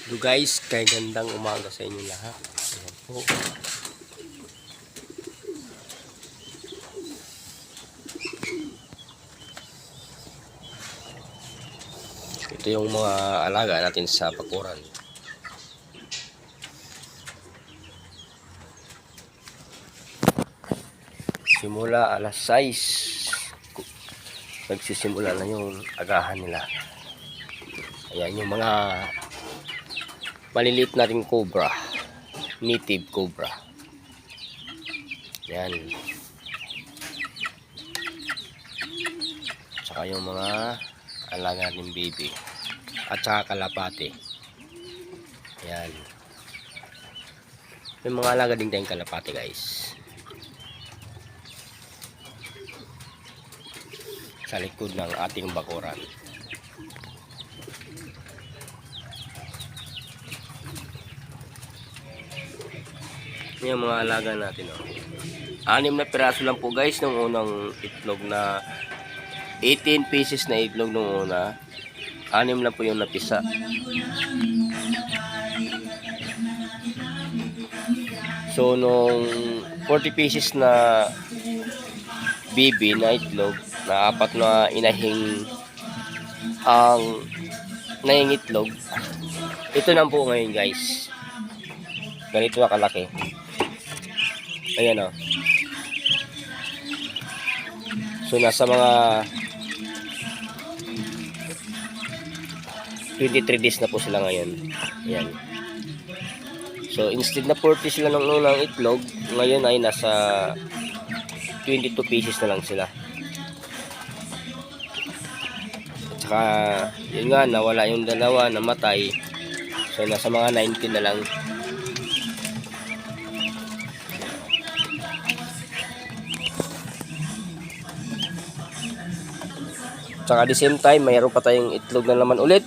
So guys, kay gandang umaga sa inyo lahat. Ayan po. Ito yung mga alaga natin sa bakuran. Simula alas 6. Nagsisimula na yung agahan nila. Ayan yung mga maliliit nating cobra, native cobra. Yan. Tsaka yung mga alaga ng baby at saka kalapate. Yan. Yung mga alaga din tayong kalapate guys. Sa likod ng ating bakuran. Yung mga alaga natin, oh. 6 na piraso lang po guys nung unang itlog na 18 pieces na itlog nung una. 6 lang po yung napisa. So nung 40 pieces na baby na itlog, na 4 na inahing ang itlog, ito na po ngayon guys. Ganito na kalaki. Ayan, oh. So nasa mga 23 days na po sila ngayon. Ayan. So instead na 40 sila ng unang itlog, ngayon ay nasa 22 pieces na lang sila. At saka yun nga, nawala yung dalawa, namatay. So nasa mga 19 na lang. Tsaka at the same time, mayroon pa tayong itlog na naman ulit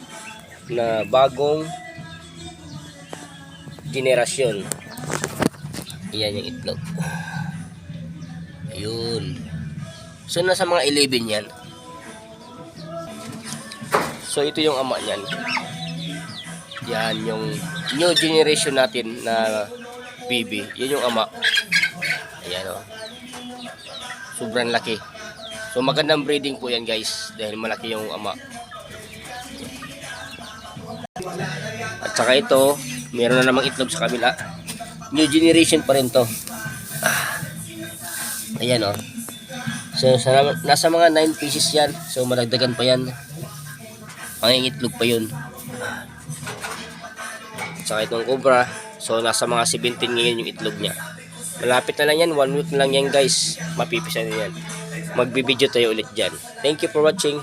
na bagong generasyon. Iyan yung itlog. Ayun. So nasa mga 11 yan. So ito yung ama niyan. Yan yung new generation natin na baby. Yan yung ama. Ayan, oh. Sobrang laki. So magandang breeding po yan guys, dahil malaki yung ama. At saka ito, meron na namang itlog sa kabila. New generation pa rin to. Ayan, oh. So nasa mga 9 pieces yan. So madagdagan pa yan. Pangingitlog pa yun. At saka itong cobra, so nasa mga 17 ngayon yung itlog niya. Malapit na lang yan, 1 week na lang yan guys. Mapipisa na yan. Magbibideo tayo ulit dyan. Thank you for watching.